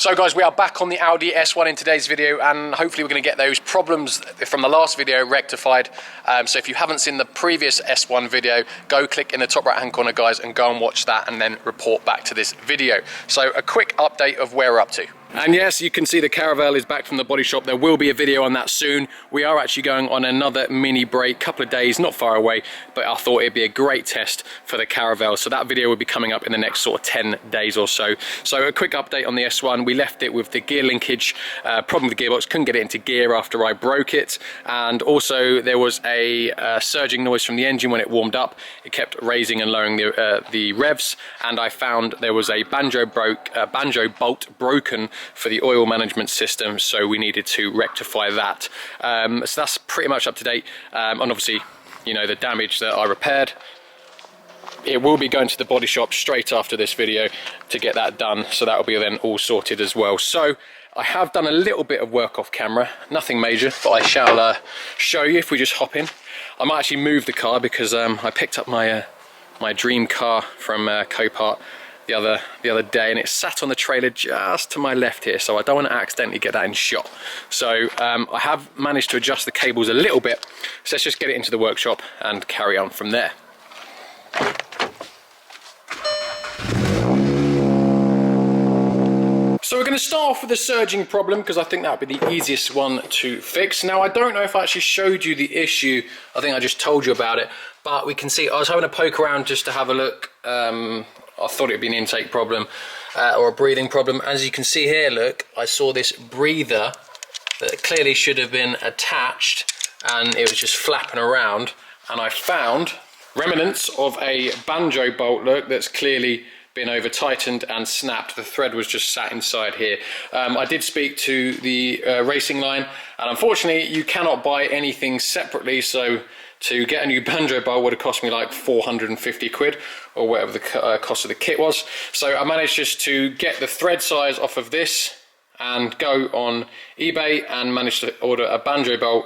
So guys, we are back on the Audi S1 in today's video, and hopefully we're going to get those problems from the last video rectified. So if you haven't seen the previous S1 video, go click in the top right hand corner guys and go and watch that and then report back to this video. So a quick update of where we're up to. And yes, you can see the Caravelle is back from the body shop. There will be a video on that soon. We are actually going on another mini break, couple of days, not far away, but I thought it'd be a great test for the Caravelle. So that video will be coming up in the next sort of 10 days or so. So a quick update on the S1. We left it with the gear linkage problem with the gearbox, couldn't get it into gear after I broke it. And also there was a surging noise from the engine when it warmed up. It kept raising and lowering the revs. And I found there was a banjo bolt broken for the oil management system, so we needed to rectify that. So that's pretty much up to date, and obviously, you know, the damage that I repaired, it will be going to the body shop straight after this video to get that done, so that will be then all sorted as well. So I have done a little bit of work off camera, nothing major, but I shall show you if we just hop in. I might actually move the car because I picked up my my dream car from Copart the other day, and it sat on the trailer just to my left here, so I don't want to accidentally get that in shot. So I have managed to adjust the cables a little bit, so let's just get it into the workshop and carry on from there. So we're going to start off with the surging problem because I think that would be the easiest one to fix. Now I don't know if I actually showed you the issue, I think I just told you about it, but we can see I was having a poke around just to have a look. I thought it would be an intake problem or a breathing problem. As you can see here, look, I saw this breather that clearly should have been attached and it was just flapping around, and I found remnants of a banjo bolt, look, that's clearly been over tightened and snapped. The thread was just sat inside here. I did speak to the racing line, and unfortunately you cannot buy anything separately, so to get a new banjo bolt would have cost me like 450 quid or whatever the cost of the kit was. So I managed just to get the thread size off of this and go on eBay and managed to order a banjo bolt.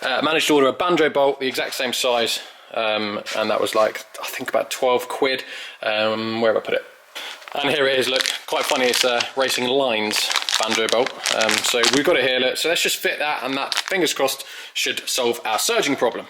Managed to order a banjo bolt the exact same size, and that was like, I think about 12 quid. Where have I put it? And here it is, look, quite funny, it's Racing Lines banjo bolt. So we've got it here, look, so let's just fit that, and that, fingers crossed, should solve our surging problem.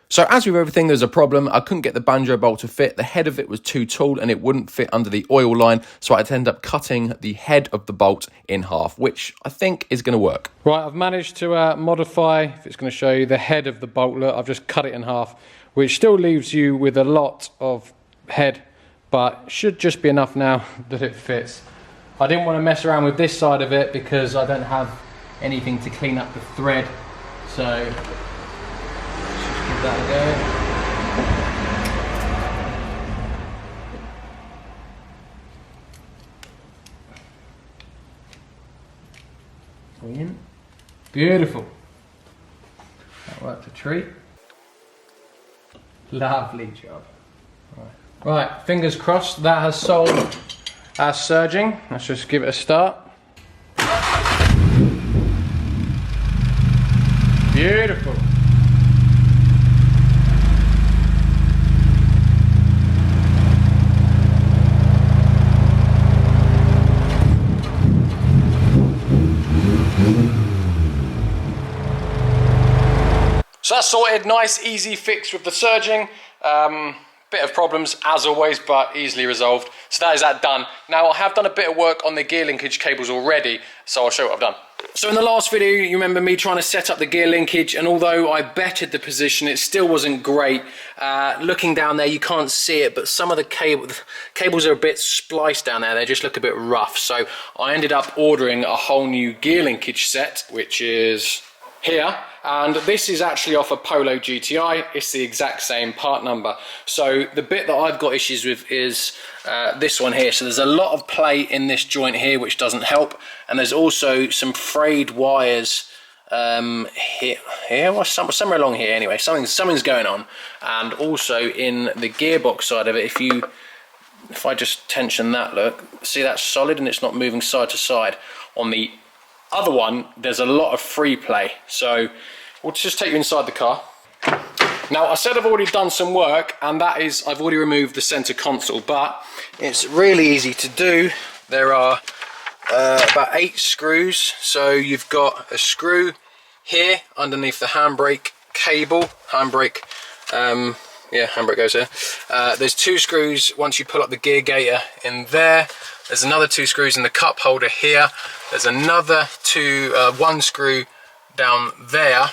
So as with everything, there's a problem. I couldn't get the banjo bolt to fit. The head of it was too tall and it wouldn't fit under the oil line, so I had to end up cutting the head of the bolt in half, which I think is going to work. Right, I've managed to modify, if it's going to show you, the head of the bolt. Look, I've just cut it in half, which still leaves you with a lot of head, but should just be enough now that it fits. I didn't want to mess around with this side of it because I don't have anything to clean up the thread, so let's just give that a go. Brilliant. Beautiful. That worked a treat. Lovely job. Right, fingers crossed that has solved our surging. Let's just give it a start. Beautiful. So that's sorted, nice easy fix with the surging. Bit of problems as always, but easily resolved. So that is that done. Now I have done a bit of work on the gear linkage cables already, so I'll show you what I've done. So in the last video, you remember me trying to set up the gear linkage, and although I bettered the position, it still wasn't great. Looking down there, you can't see it, but some of the cables are a bit spliced down there. They just look a bit rough. So I ended up ordering a whole new gear linkage set, which is here, and this is actually off a Polo GTI. It's the exact same part number. So the bit that I've got issues with is this one here. So there's a lot of play in this joint here, which doesn't help, and there's also some frayed wires here or somewhere along here. Anyway, something's going on. And also in the gearbox side of it, if I just tension that, look, see that's solid and it's not moving side to side. On the other one, there's a lot of free play. So we'll just take you inside the car. Now, I said I've already done some work, and that is I've already removed the center console, but it's really easy to do. There are about 8 screws, so you've got a screw here underneath the handbrake cable, handbrake goes there. There's 2 screws once you pull up the gear gator in there. There's another 2 screws in the cup holder here. There's another 1 screw down there,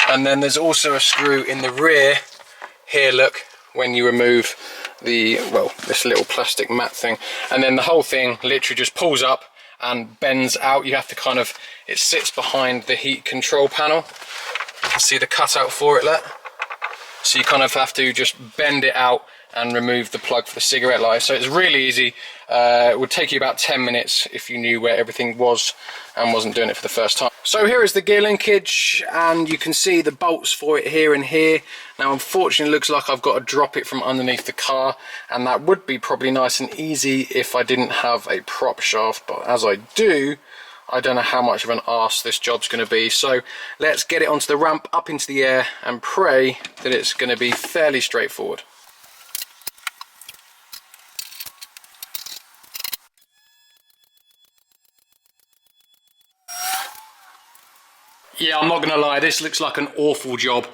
and then there's also a screw in the rear here, look, when you remove this little plastic mat thing, and then the whole thing literally just pulls up and bends out. You have to it sits behind the heat control panel. You can see the cutout for it, look. So you kind of have to just bend it out and remove the plug for the cigarette lighter. So it's really easy. It would take you about 10 minutes if you knew where everything was and wasn't doing it for the first time. So here is the gear linkage, and you can see the bolts for it here and here. Now unfortunately it looks like I've got to drop it from underneath the car, and that would be probably nice and easy if I didn't have a prop shaft, but as I do, I don't know how much of an arse this job's going to be. So let's get it onto the ramp, up into the air, and pray that it's going to be fairly straightforward. Yeah, I'm not going to lie, this looks like an awful job.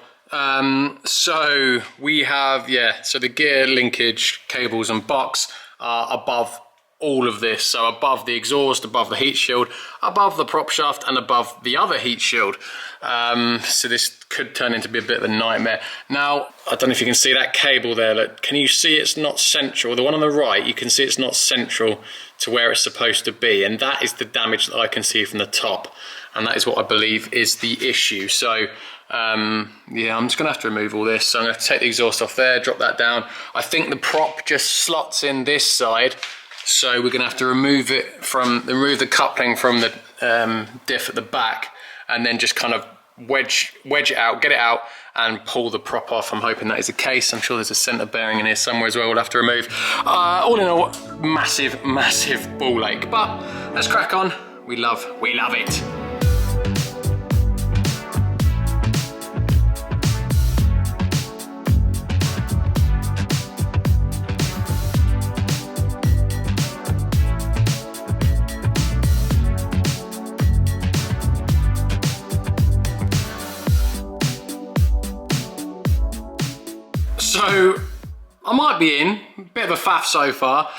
So we have, so the gear linkage cables and box are above all of this. So above the exhaust, above the heat shield, above the prop shaft, and above the other heat shield. So this could turn into be a bit of a nightmare. Now, I don't know if you can see that cable there. Look, can you see it's not central? The one on the right, you can see it's not central to where it's supposed to be. And that is the damage that I can see from the top. And that is what I believe is the issue. So yeah, I'm just gonna have to remove all this. So I'm gonna take the exhaust off there, drop that down. I think the prop just slots in this side. So we're gonna have to remove the coupling from the diff at the back, and then just kind of wedge it out, get it out, and pull the prop off. I'm hoping that is the case. I'm sure there's a center bearing in here somewhere as well we'll have to remove. All in all, massive ball ache. But let's crack on. We love it. So I might be in a bit of a faff so far.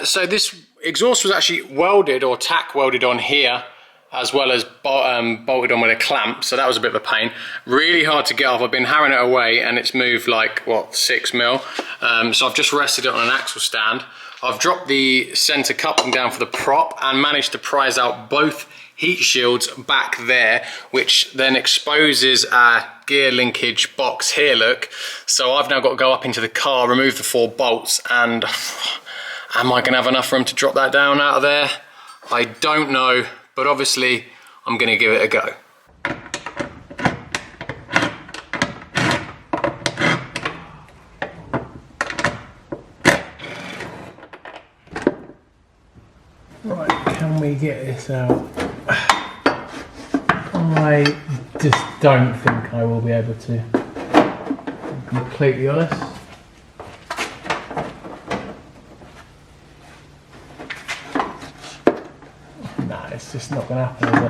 So this exhaust was actually welded or tack welded on here, as well as bolted on with a clamp. So that was a bit of a pain. Really hard to get off. I've been hammering it away, and it's moved like, what, 6 mil. So I've just rested it on an axle stand. I've dropped the center coupling down for the prop and managed to prise out both heat shields back there, which then exposes our gear linkage box here, look. So I've now got to go up into the car, remove the 4 bolts, and am I gonna have enough room to drop that down out of there? I don't know, but obviously I'm gonna give it a go. Right, can we get this out? I just don't think I will be able to, I'm completely honest. Nah, it's just not going to happen, is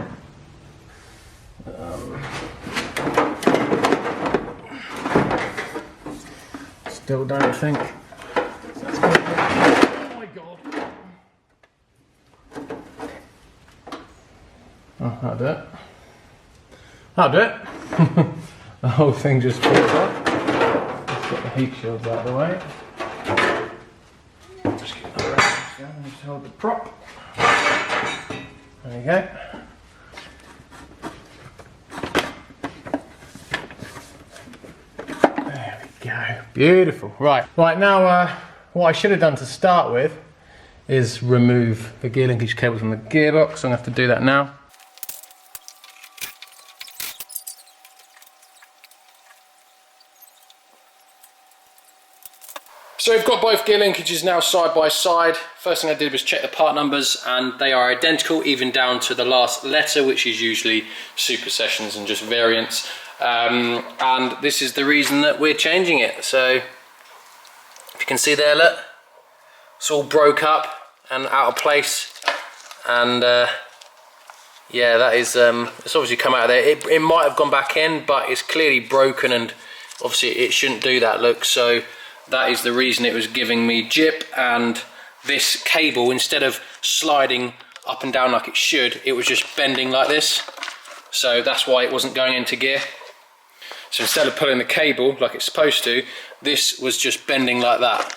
it? Still don't think. Oh my god. Oh, that'll do it. That'll do it. The whole thing just falls off. Let's get the heat shields out of the way. Just get the rest going and just hold the prop. There you go. There we go. Beautiful. Right now, what I should have done to start with is remove the gear linkage cable from the gearbox. I'm going to have to do that now. So we've got both gear linkages now side by side. First thing I did was check the part numbers, and they are identical, even down to the last letter, which is usually supersessions and just variants. and this is the reason that we're changing it. So if you can see there, look, it's all broke up and out of place, and yeah, that is it's obviously come out of there. It might have gone back in, but it's clearly broken, and obviously it shouldn't do that, look. So that is the reason it was giving me jip, and this cable, instead of sliding up and down like it should, it was just bending like this. So that's why it wasn't going into gear. So instead of pulling the cable like it's supposed to, this was just bending like that,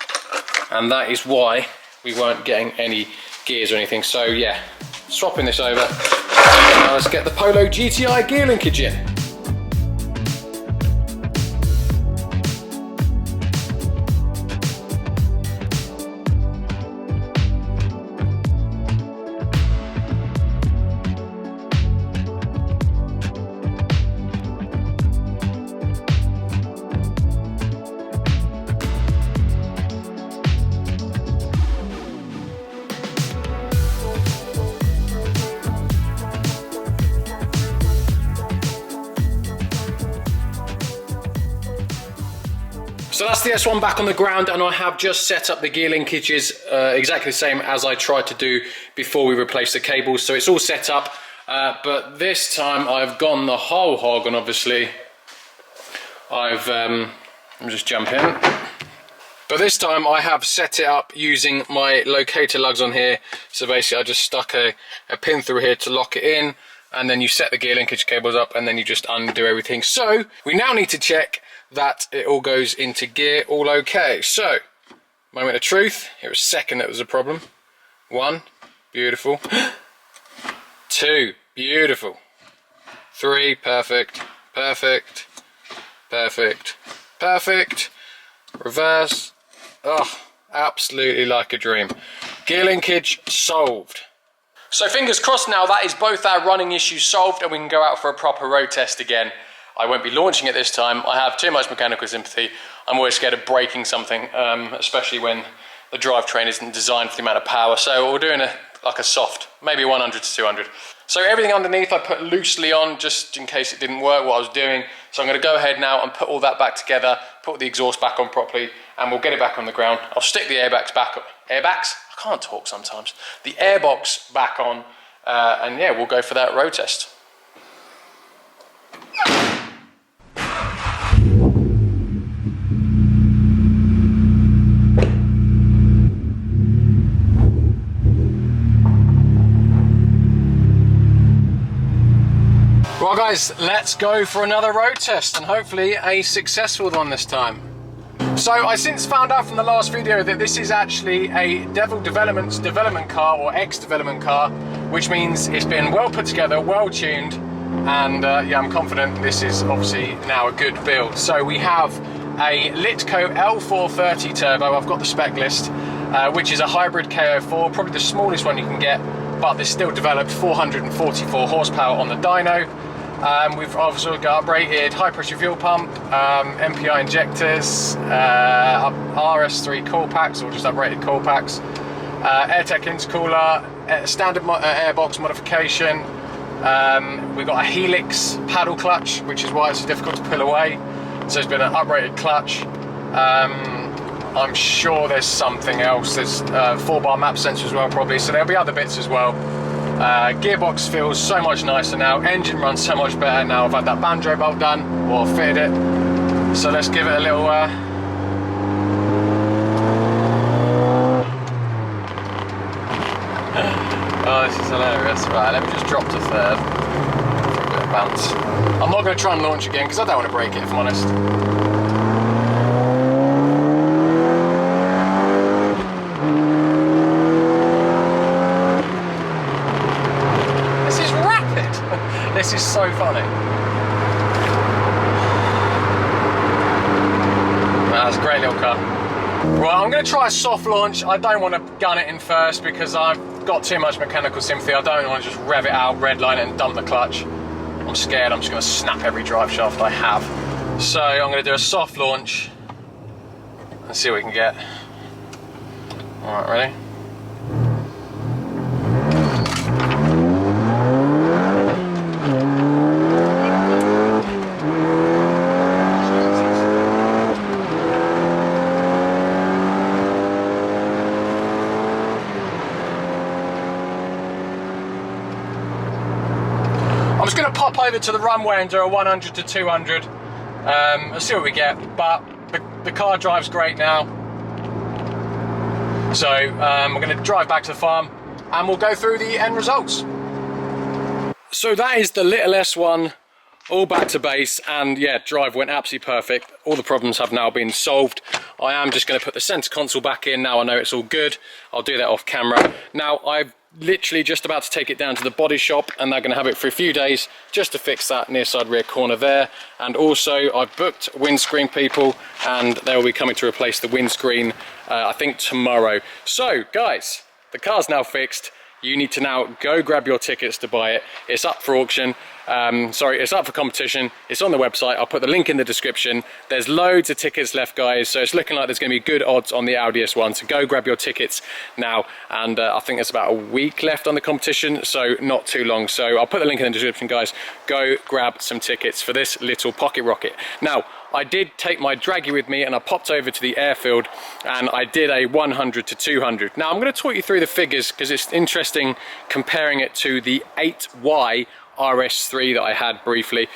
and that is why we weren't getting any gears or anything. So yeah, swapping this over. Now let's get the Polo GTI gear linkage in. So that's the S1 back on the ground, and I have just set up the gear linkages exactly the same as I tried to do before we replaced the cables. So it's all set up, but this time I've gone the whole hog, and obviously let me just jump in. But this time I have set it up using my locator lugs on here. So basically I just stuck a pin through here to lock it in, and then you set the gear linkage cables up, and then you just undo everything. So we now need to check that it all goes into gear all okay. So, moment of truth, it was second that was a problem. 1, beautiful. 2, beautiful. 3, perfect, perfect, perfect, perfect. Reverse, oh, absolutely like a dream. Gear linkage solved. So fingers crossed now that is both our running issues solved, and we can go out for a proper road test again. I won't be launching it this time. I have too much mechanical sympathy. I'm always scared of breaking something, especially when the drivetrain isn't designed for the amount of power. So we're doing like a soft, maybe 100 to 200. So everything underneath I put loosely on just in case it didn't work what I was doing. So I'm going to go ahead now and put all that back together, put the exhaust back on properly, and we'll get it back on the ground. I'll stick the airbags back up. Airbags? I can't talk sometimes. The airbox back on, and yeah, we'll go for that road test. Well guys, let's go for another road test, and hopefully a successful one this time. So I since found out from the last video that this is actually a Devil Development's development car, or ex-development car, which means it's been well put together, well tuned, and yeah, I'm confident this is obviously now a good build. So we have a Litco L430 turbo, I've got the spec list, which is a hybrid KO4, probably the smallest one you can get, but this still developed 444 horsepower on the dyno. We've also got uprated high pressure fuel pump, MPI injectors, RS3 coil packs, or just uprated coil packs, AirTech intercooler, standard airbox modification. We've got a Helix paddle clutch, which is why it's so difficult to pull away. So it's been an uprated clutch. I'm sure there's something else. There's 4-bar map sensor as well, probably. So there'll be other bits as well. Gearbox feels so much nicer now. Engine runs so much better now. I've had that banjo bolt done, or fitted it. So let's give it a little. Oh, this is hilarious. Right, let me just drop to third for a bit of bounce. I'm not going to try and launch again because I don't want to break it, if I'm honest. This is so funny. That's a great little car. Right, I'm going to try a soft launch. I don't want to gun it in first because I've got too much mechanical sympathy. I don't want to just rev it out, redline it and dump the clutch. I'm scared I'm just going to snap every drive shaft I have. So I'm going to do a soft launch and see what we can get. Alright, ready? was going to pop over to the runway and do a 100 to 200. Let's see what we get, but the car drives great now. So we're going to drive back to the farm and we'll go through the end results. So that is the little S1, all back to base, and yeah, drive went absolutely perfect. All the problems have now been solved. I am just going to put the center console back in now I know it's all good. I'll do that off camera. Now I've literally just about to take it down to the body shop and they're going to have it for a few days just to fix that near side rear corner there. And also I've booked windscreen people and they will be coming to replace the windscreen I think tomorrow. So guys, the car's now fixed. You need to now go grab your tickets to buy it. It's up for auction. It's up for competition. It's on the website. I'll put the link in the description. There's loads of tickets left, guys. So it's looking like there's going to be good odds on the Audi S1. So go grab your tickets now. And I think there's about a week left on the competition, so not too long. So I'll put the link in the description, guys. Go grab some tickets for this little pocket rocket. Now, I did take my draggy with me and I popped over to the airfield and I did a 100 to 200. Now I'm going to talk you through the figures because it's interesting comparing it to the 8Y RS3 that I had briefly.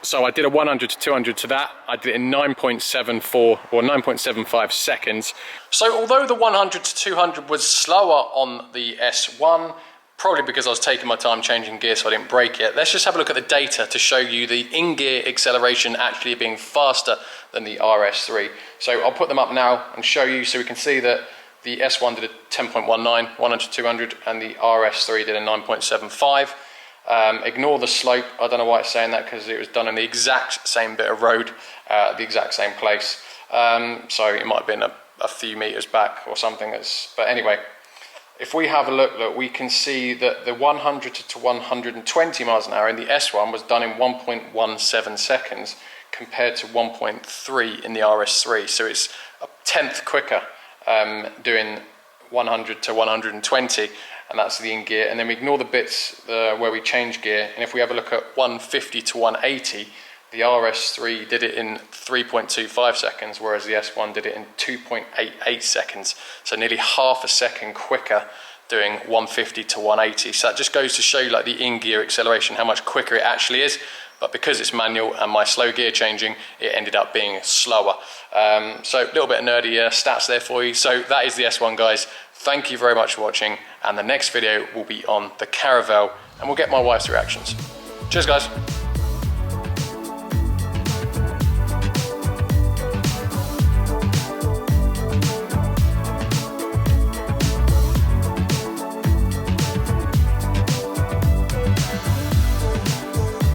So I did a 100 to 200 to that. I did it in 9.74 or 9.75 seconds. So although the 100 to 200 was slower on the S1, probably because I was taking my time changing gear so I didn't break it. Let's just have a look at the data to show you the in-gear acceleration actually being faster than the RS3. So I'll put them up now and show you so we can see that the S1 did a 10.19, 100 200, and the RS3 did a 9.75. Ignore the slope. I don't know why it's saying that because it was done on the exact same bit of road, the exact same place. So it might have been a few meters back or something. But anyway, if we have a look, we can see that the 100 to 120 miles an hour in the S1 was done in 1.17 seconds compared to 1.3 in the RS3. So it's a tenth quicker doing 100 to 120, and that's the in-gear. And then we ignore the bits where we change gear. And if we have a look at 150 to 180, the RS3 did it in 3.25 seconds, whereas the S1 did it in 2.88 seconds. So nearly half a second quicker doing 150 to 180. So that just goes to show you like the in-gear acceleration, how much quicker it actually is. But because it's manual and my slow gear changing, it ended up being slower. So a little bit of nerdy stats there for you. So that is the S1, guys. Thank you very much for watching. And the next video will be on the Caravelle, and we'll get my wife's reactions. Cheers, guys.